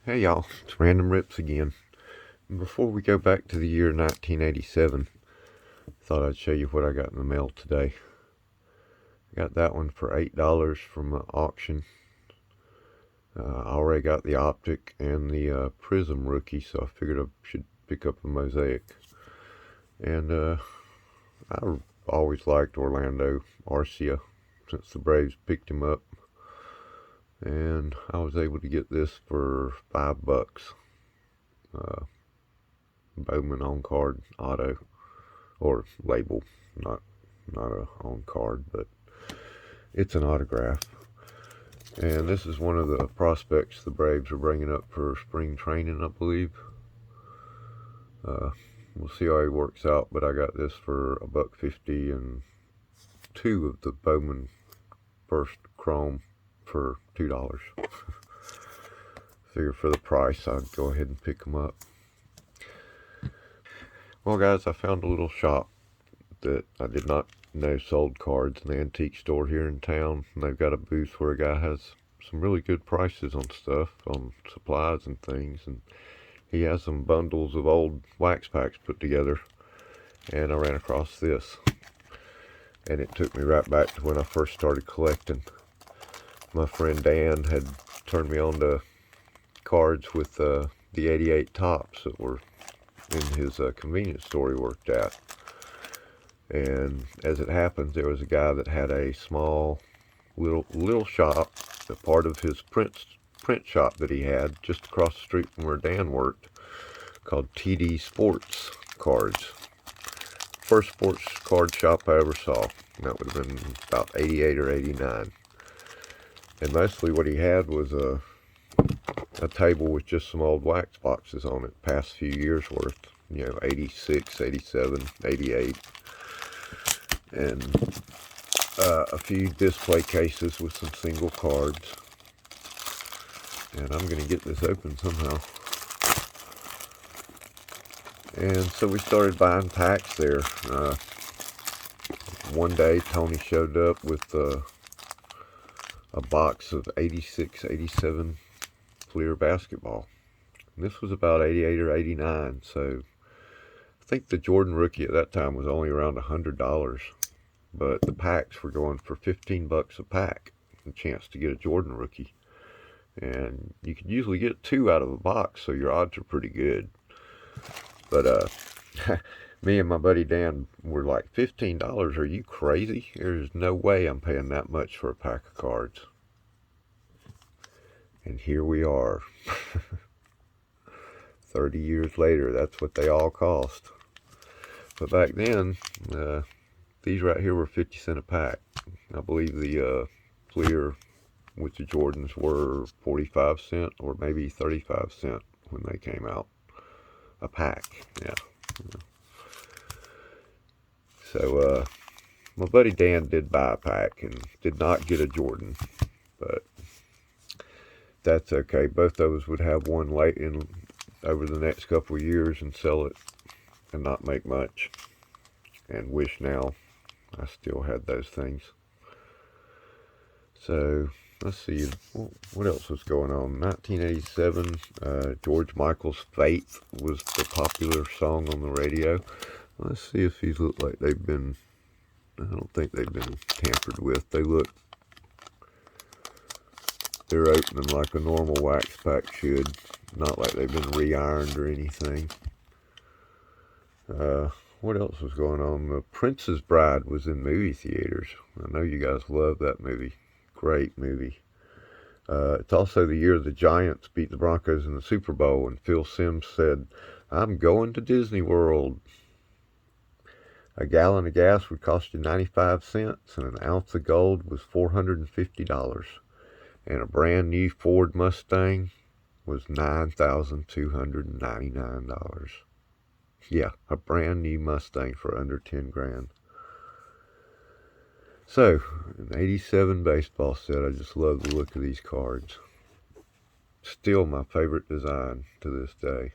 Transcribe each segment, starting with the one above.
Hey y'all, it's Random Rips again. Before we go back to the year 1987, thought I'd show you what I got in the mail today. I got that one for $8 from an auction. I already got the Optic and the Prism rookie, so I figured I should pick up a Mosaic. And I always liked Orlando Arcia since the Braves picked him up. And I was able to get this for $5. Uh, Bowman on card auto, or label, not a on card, but it's an autograph. And this is one of the prospects the Braves are bringing up for spring training, I believe. We'll see how he works out, but I got this for $1.50 and two of the Bowman first chrome for $2. Figure for the price I'd go ahead and pick them up. Well guys, I found a little shop that I did not know sold cards, an antique store here in town, and they've got a booth where a guy has some really good prices on stuff, on supplies and things, and he has some bundles of old wax packs put together, and I ran across this, and it took me right back to when I first started collecting. My friend Dan had turned me on to cards with the 88 tops that were in his convenience store he worked at. And as it happens, there was a guy that had a small little shop, a part of his print shop that he had just across the street from where Dan worked, called TD Sports Cards. First sports card shop I ever saw. And that would have been about 88 or 89. And mostly what he had was a table with just some old wax boxes on it, past few years worth, 86, 87, 88. And a few display cases with some single cards. And I'm going to get this open somehow. And so we started buying packs there. One day Tony showed up with a box of 86, 87 clear basketball. And this was about 88 or 89, so I think the Jordan rookie at that time was only around $100. But the packs were going for $15 a pack, a chance to get a Jordan rookie. And you could usually get two out of a box, so your odds are pretty good. But me and my buddy Dan were like, $15? Are you crazy? There's no way I'm paying that much for a pack of cards. And here we are. 30 years later, that's what they all cost. But back then, these right here were 50 cents a pack. I believe the clear with the Jordans were 45 cents or maybe 35 cents when they came out. A pack, yeah. So my buddy Dan did buy a pack and did not get a Jordan, but that's okay. Both of us would have one late in over the next couple of years and sell it and not make much, and wish now I still had those things. So let's see, what else was going on? 1987, George Michael's Faith was the popular song on the radio. Let's see if these look like they've been, I don't think they've been tampered with. They're opening like a normal wax pack should, not like they've been re-ironed or anything. What else was going on? The Princess Bride was in movie theaters. I know you guys love that movie. Great movie. It's also the year the Giants beat the Broncos in the Super Bowl, and Phil Simms said, "I'm going to Disney World." A gallon of gas would cost you 95 cents, and an ounce of gold was $450. And a brand new Ford Mustang was $9,299. Yeah, a brand new Mustang for under 10 grand. So, an 87 baseball set. I just love the look of these cards. Still my favorite design to this day.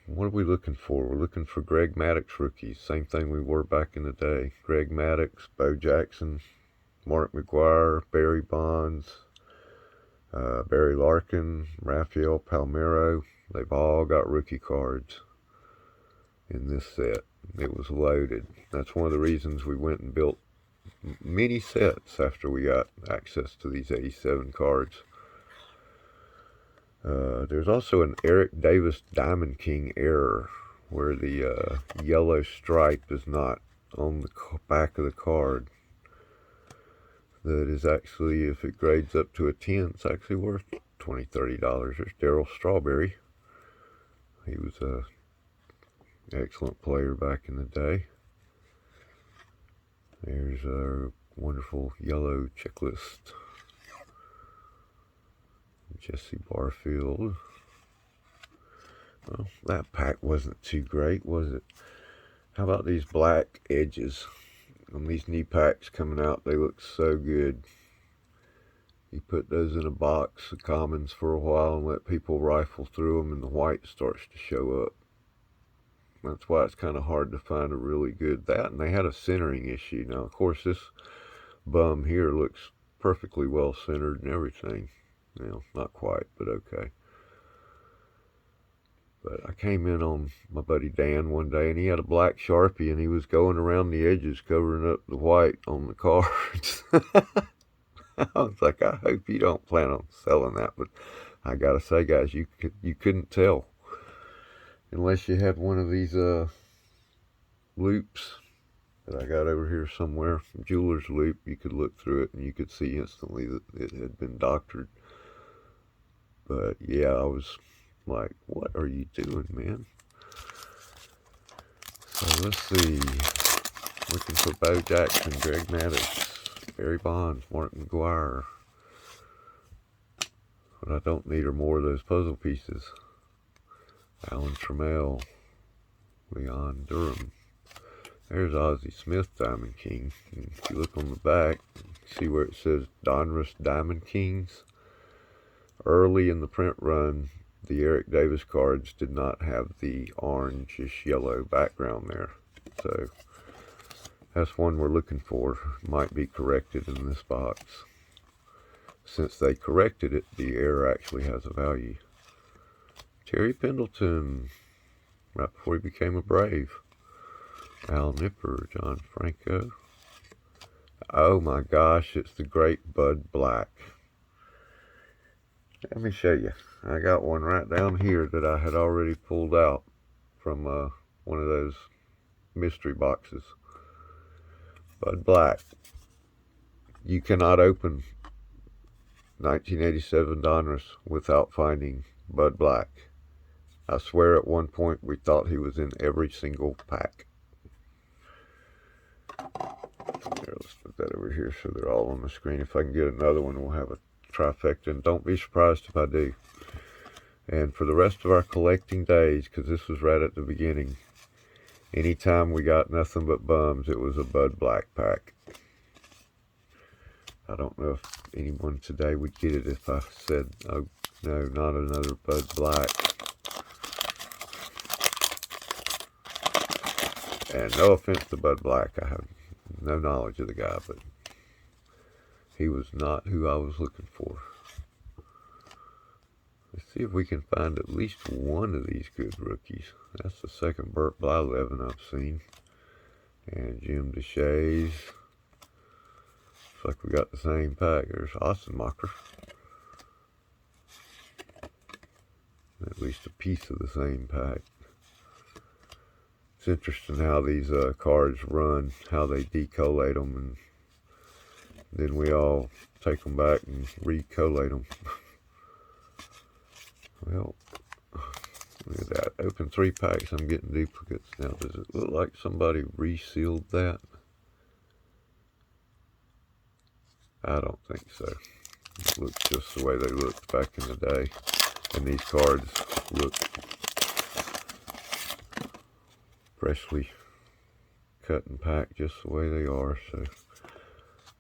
What are we looking for? We're looking for Greg Maddux rookies. Same thing we were back in the day. Greg Maddux, Bo Jackson, Mark McGwire, Barry Bonds, Barry Larkin, Rafael Palmeiro, they've all got rookie cards in this set. It was loaded. That's one of the reasons we went and built many sets after we got access to these 87 cards. There's also an Eric Davis Diamond King error where the yellow stripe is not on the back of the card. That is actually, if it grades up to a 10, it's actually worth $20, $30. There's Darryl Strawberry. He was a excellent player back in the day. There's our wonderful yellow checklist. Jesse Barfield. Well, that pack wasn't too great, was it? How about these black edges on these knee packs coming out? They look so good. You put those in a box of commons for a while and let people rifle through them, and the white starts to show up. That's why it's kind of hard to find a really good that. And they had a centering issue. Now, of course, this bum here looks perfectly well centered and everything. Well, not quite, but okay. But I came in on my buddy Dan one day, and he had a black Sharpie, and he was going around the edges covering up the white on the cards. I was like, I hope you don't plan on selling that. But I gotta say, guys, you couldn't tell unless you had one of these loops that I got over here somewhere, jeweler's loop. You could look through it and you could see instantly that it had been doctored. But yeah, I was like, what are you doing, man? So let's see. Looking for Bo Jackson, Greg Maddux, Barry Bonds, Mark McGwire. What I don't need are more of those puzzle pieces. Alan Trammell, Leon Durham. There's Ozzie Smith, Diamond King. And if you look on the back, see where it says Donruss Diamond Kings. Early in the print run, the Eric Davis cards did not have the orangish yellow background there. So that's one we're looking for. Might be corrected in this box. Since they corrected it, the error actually has a value. Terry Pendleton, right before he became a Brave. Al Nipper, John Franco. Oh my gosh, it's the great Bud Black. Let me show you. I got one right down here that I had already pulled out from one of those mystery boxes. Bud Black. You cannot open 1987 Donruss without finding Bud Black. I swear at one point we thought he was in every single pack. Here, let's put that over here so they're all on the screen. If I can get another one, we'll have a trifecta, and don't be surprised if I do. And for the rest of our collecting days, because this was right at the beginning, anytime we got nothing but bums, it was a Bud Black pack. I don't know if anyone today would get it if I said, oh no, not another Bud Black. And no offense to Bud Black, I have no knowledge of the guy, but he was not who I was looking for. Let's see if we can find at least one of these good rookies. That's the second Burt Blyleven I've seen. And Jim DeShays. Looks like we got the same pack. There's Ossenmacher. At least a piece of the same pack. It's interesting how these cards run, how they decollate them, and then we all take them back and recollate them. Well, look at that. Open 3 packs, I'm getting duplicates. Now, does it look like somebody resealed that? I don't think so. It looks just the way they looked back in the day. And these cards look freshly cut and packed just the way they are, so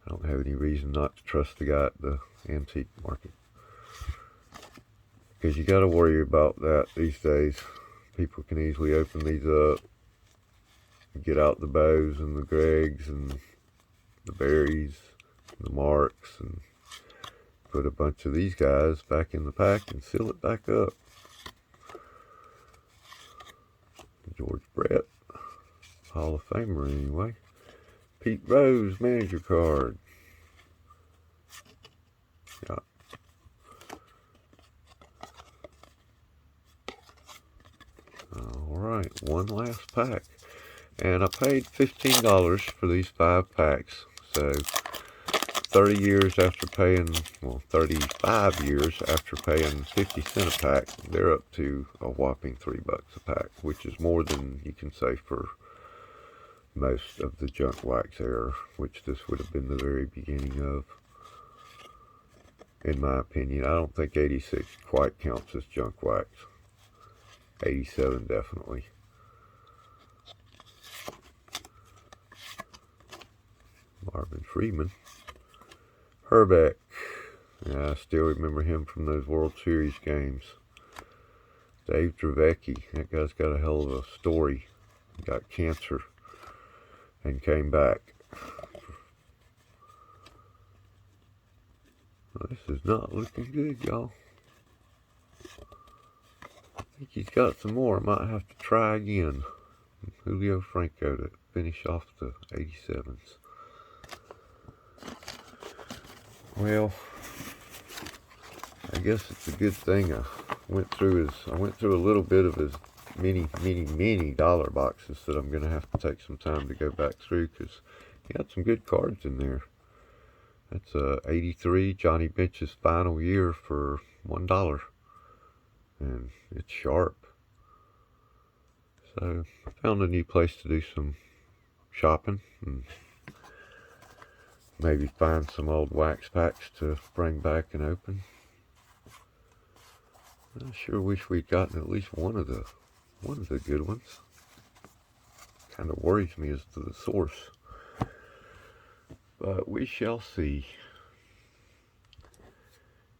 I don't have any reason not to trust the guy at the antique market. Because you got to worry about that these days. People can easily open these up, get out the Bows and the Gregs and the Berries, and the Marks, and put a bunch of these guys back in the pack and seal it back up. George Brett, Hall of Famer anyway. Pete Rose, manager card. Yeah. Alright, one last pack. And I paid $15 for these 5 packs. So 30 years after paying, well, 35 years after paying 50 cents a pack, they're up to a whopping $3 a pack, which is more than you can say for most of the junk wax era, which this would have been the very beginning of, in my opinion. I don't think 86 quite counts as junk wax. 87 definitely. Marvin Freeman. Herbeck. Yeah, I still remember him from those World Series games. Dave Dravecki. That guy's got a hell of a story. He got cancer and came back. Well, this is not looking good, y'all. I think he's got some more. I might have to try again. Julio Franco to finish off the 87s. Well, I guess it's a good thing I went through a little bit of his many dollar boxes that I'm going to have to take some time to go back through, because he had some good cards in there. That's 83, Johnny Bench's final year for $1. And it's sharp. So I found a new place to do some shopping and maybe find some old wax packs to bring back and open. I sure wish we'd gotten at least one of the good ones. Kind of worries me as to the source, but we shall see.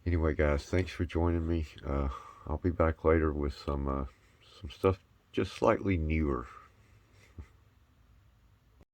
Anyway, guys, thanks for joining me. I'll be back later with some stuff just slightly newer.